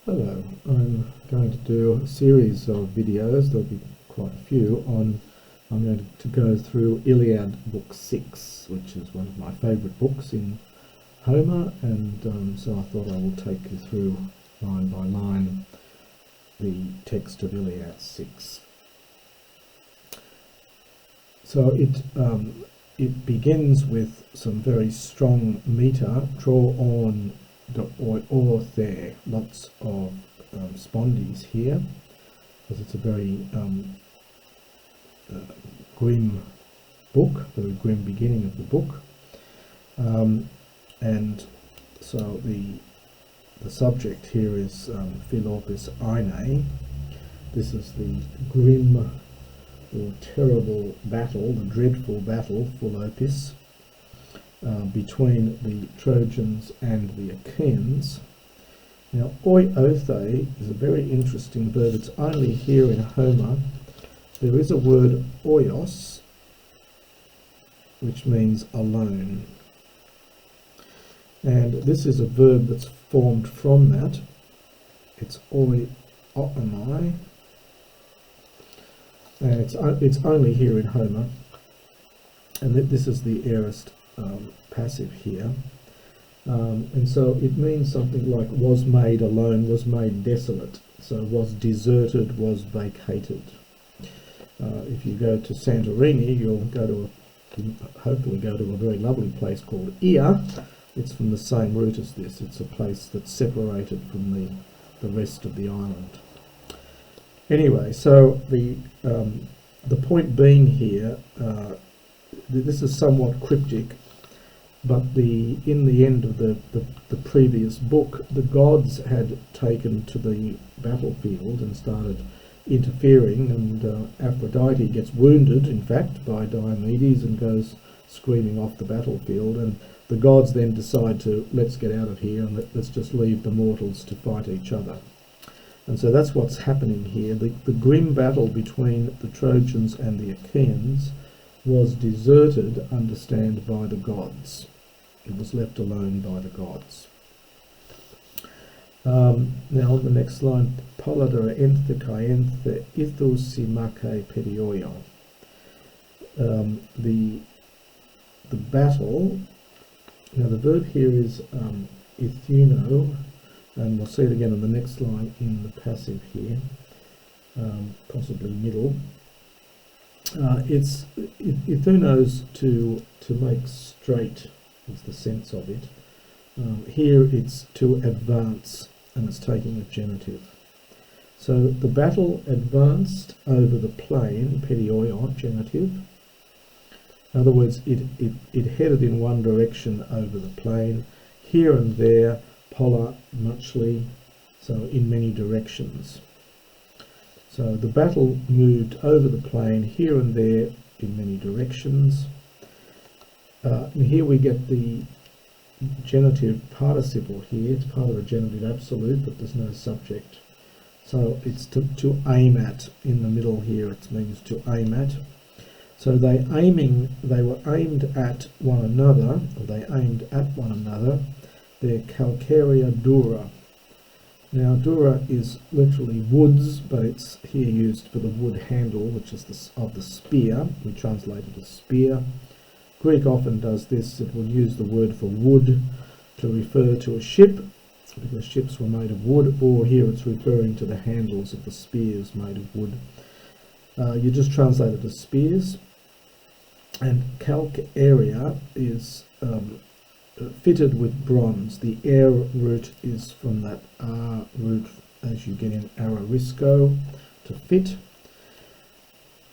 Hello, I'm going to do a series of videos, there'll be quite a few, I'm going to go through Iliad Book 6, which is one of my favourite books in Homer, and so I thought I will take you through line by line the text of Iliad 6. So it begins with some very strong meter, draw on or there, lots of spondies here, because it's a very grim book, very grim beginning of the book, and so the subject here is Philopis Aine. This is the grim or terrible battle, the dreadful battle, Philopis, between the Trojans and the Achaeans. Now, oiothe is a very interesting verb. It's only here in Homer. There is a word oios, which means alone. And this is a verb that's formed from that. It's oiomai, and it's only here in Homer. And this is the aorist passive here, and so it means something like was made alone, was made desolate, so was deserted, was vacated. If you go to Santorini, you'll hopefully go to a very lovely place called Ia. It's from the same root as this. It's a place that's separated from the rest of the island. Anyway, so the point being here, this is somewhat cryptic, but in the end of the previous book, the gods had taken to the battlefield and started interfering, and Aphrodite gets wounded, in fact, by Diomedes and goes screaming off the battlefield, and the gods then decide to, let's get out of here and let's just leave the mortals to fight each other. And so that's what's happening here. The grim battle between the Trojans and the Achaeans was deserted, understand, by the gods. It was left alone by the gods. Now on the next line, Polydera enthe kaenthe ithousimake perioio. The battle. Now the verb here is ithuno, and we'll see it again on the next line in the passive here, possibly middle. It's ithunos to make straight is the sense of it. Here it's to advance, and it's taking a genitive. So the battle advanced over the plain, perioio, genitive. In other words, it headed in one direction over the plain, here and there, pola, muchly, so in many directions. So the battle moved over the plain, here and there, in many directions. And here we get the genitive participle here. It's part of a genitive absolute, but there's no subject. So it's to aim at. In the middle here, it means to aim at. So they were aimed at one another, or they aimed at one another. They're calcarea dura. Now, dura is literally woods, but it's here used for the wood handle, which is of the spear. We translate it as spear. Greek often does this. It will use the word for wood to refer to a ship, because ships were made of wood, or here it's referring to the handles of the spears made of wood. You just translate it as spears. And calc area is fitted with bronze. The air root is from that R root as you get in arisco, to fit.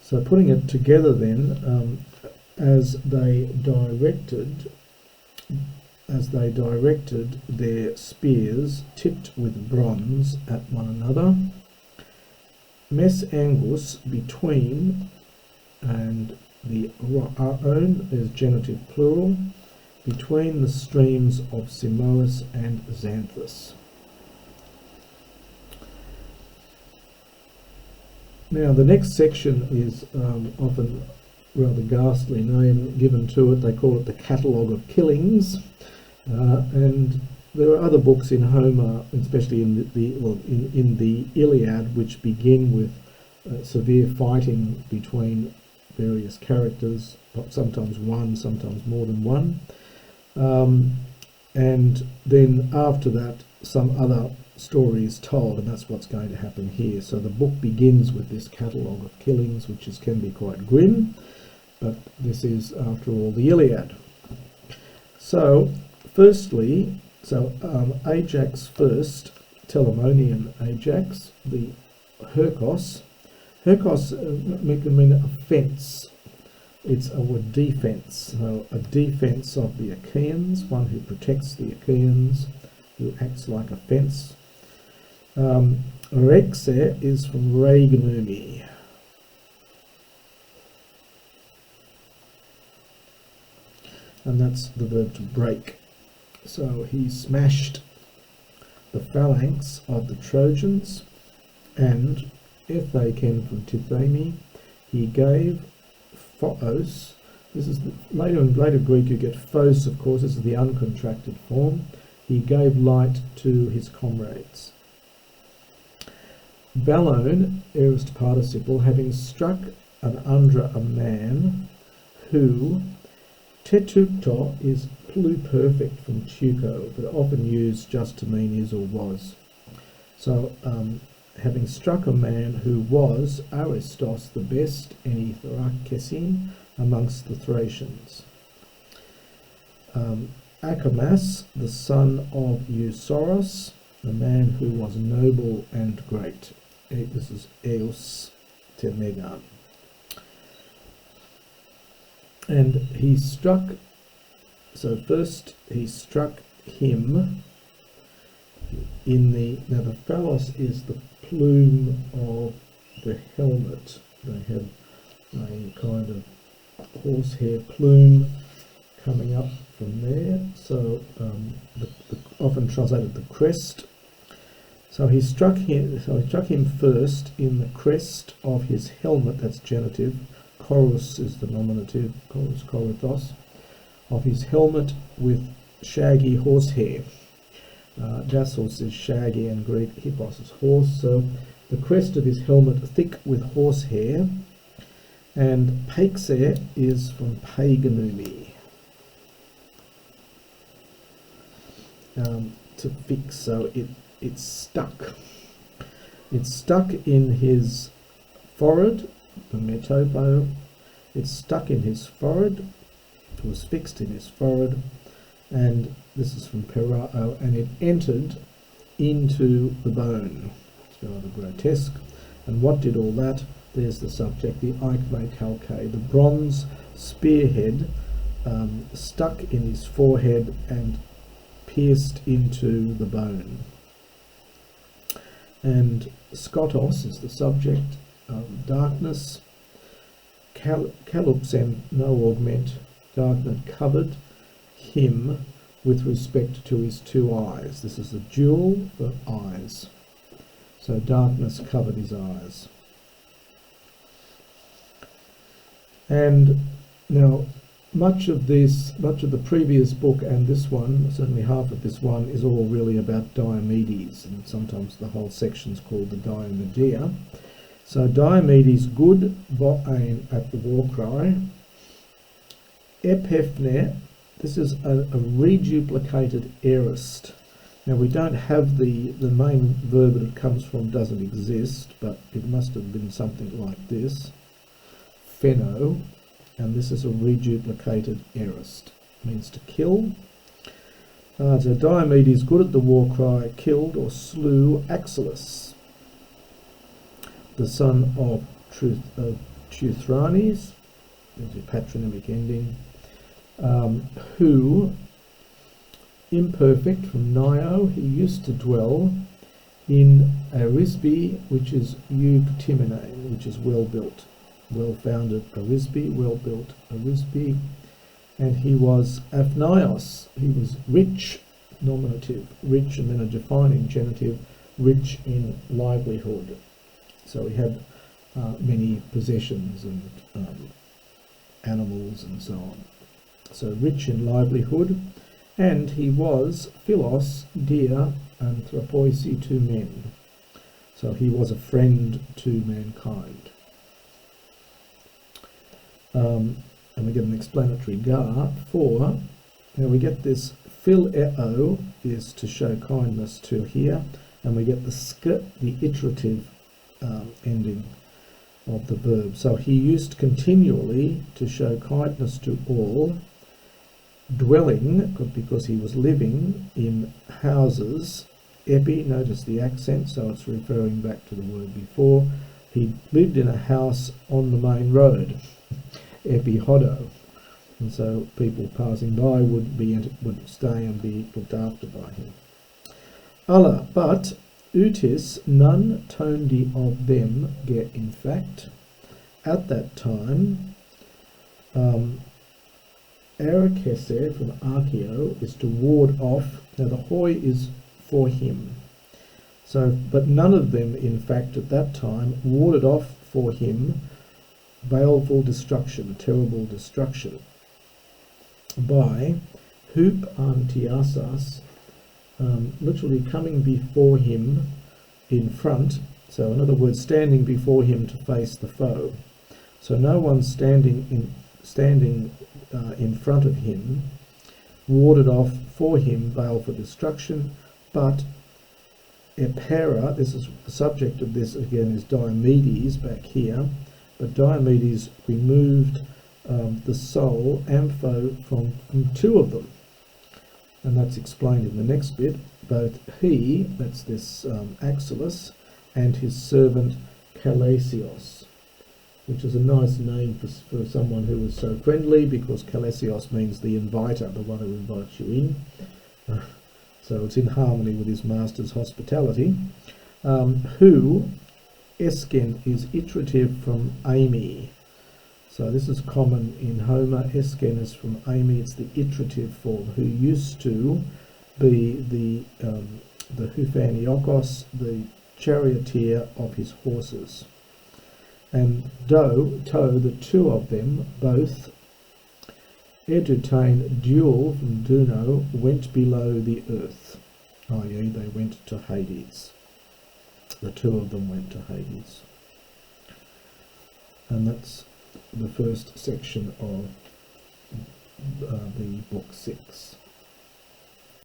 So putting it together then, as they directed their spears tipped with bronze at one another, mes angus, between, and the own is genitive plural, between the streams of Simois and Xanthus. Now the next section is often rather ghastly name given to it. They call it the catalogue of killings, and there are other books in Homer, especially in the Iliad, which begin with severe fighting between various characters, sometimes one, sometimes more than one. And then after that, some other story is told, and that's what's going to happen here. So the book begins with this catalogue of killings, which can be quite grim, but this is, after all, the Iliad. So, firstly, Ajax first, Telamonian Ajax, the Herkos. Herkos can mean a fence. It's a defence. So a defence of the Achaeans, one who protects the Achaeans, who acts like a fence. Rexe is from regnumi. And that's the verb to break. So he smashed the phalanx of the Trojans, and Ethaiken from Tithami, he gave Phos. This is in later Greek you get Phos, of course. This is the uncontracted form. He gave light to his comrades. Balone, aorist participle, having struck an undra a man who, tetukto is pluperfect from tuko, but often used just to mean is or was. So, having struck a man who was Aristos the best, enithrakesin, amongst the Thracians. Acamas, the son of Eusoros, the man who was noble and great. This is Eos Temegan. And he struck, so first he struck him in now the phallos is the plume of the helmet. They have a kind of horsehair plume coming up from there, so often translated the crest. So he struck him first in the crest of his helmet, that's genitive. Chorus is the nominative, chorus, chorothos, of his helmet with shaggy horsehair. Dassos is shaggy in Greek, hippos is horse, so the crest of his helmet thick with horsehair. And paixer is from paganumi, to fix, so it's stuck. It's stuck in his forehead, the metopo. It's stuck in his forehead. It was fixed in his forehead, and this is from perao, and it entered into the bone. It's rather grotesque. And what did all that? There's the subject, the aikme kalke, the bronze spearhead stuck in his forehead and pierced into the bone. And skotos is the subject, darkness. Kalupsen, no augment, darkness covered him with respect to his two eyes. This is the dual for eyes. So darkness covered his eyes. And now much of the previous book and this one, certainly half of this one, is all really about Diomedes, and sometimes the whole section's called the Diomedeia. So Diomedes good bo'ain at the war cry. Epiphne, this is a reduplicated aorist. Now we don't have the main verb that it comes from doesn't exist, but it must have been something like this. Pheno, and this is a reduplicated aorist. It means to kill. So Diomedes, good at the war cry, killed or slew Axylus, the son of Teuthranes, there's a patronymic ending, who, imperfect from Nio, he used to dwell in Arisbe, which is Eugtimene, which is well built. Well-founded Arisbe, well-built Arisbe, and he was Aphnios, he was rich, nominative, rich, and then a defining genitive, rich in livelihood. So he had many possessions and animals and so on. So rich in livelihood, and he was philos, dear, anthropoisi to men. So he was a friend to mankind. And we get an explanatory gar for. Now we get this phileo is to show kindness to here, and we get the sk, the iterative ending of the verb. So he used continually to show kindness to all, dwelling, because he was living in houses. Epi, notice the accent, so it's referring back to the word before. He lived in a house on the main road, epi hodo, and so people passing by would stay and be looked after by him. Allah, but utis none tondi of them get in fact. At that time, arakese from archeo is to ward off. Now the hoi is for him. So, but none of them, in fact, at that time, warded off for him baleful destruction, terrible destruction, by hup antiasas, literally coming before him in front. So, in other words, standing before him to face the foe. So, no one standing in front of him warded off for him baleful destruction, but Epera, this is the subject of this again, is Diomedes back here, but Diomedes removed the soul, ampho, from two of them, and that's explained in the next bit. Both he, that's this Axylus, and his servant Kalesios, which is a nice name for someone who was so friendly, because Kalesios means the inviter, the one who invites you in. So it's in harmony with his master's hospitality. Who, esken, is iterative from Amy. So this is common in Homer. Esken is from Amy. It's the iterative form. Who used to be the Hufaniokos, the charioteer of his horses. And toe, the two of them, both, edutain, dual from Duno, went below the earth, i.e. they went to Hades. The two of them went to Hades. And that's the first section of the book 6.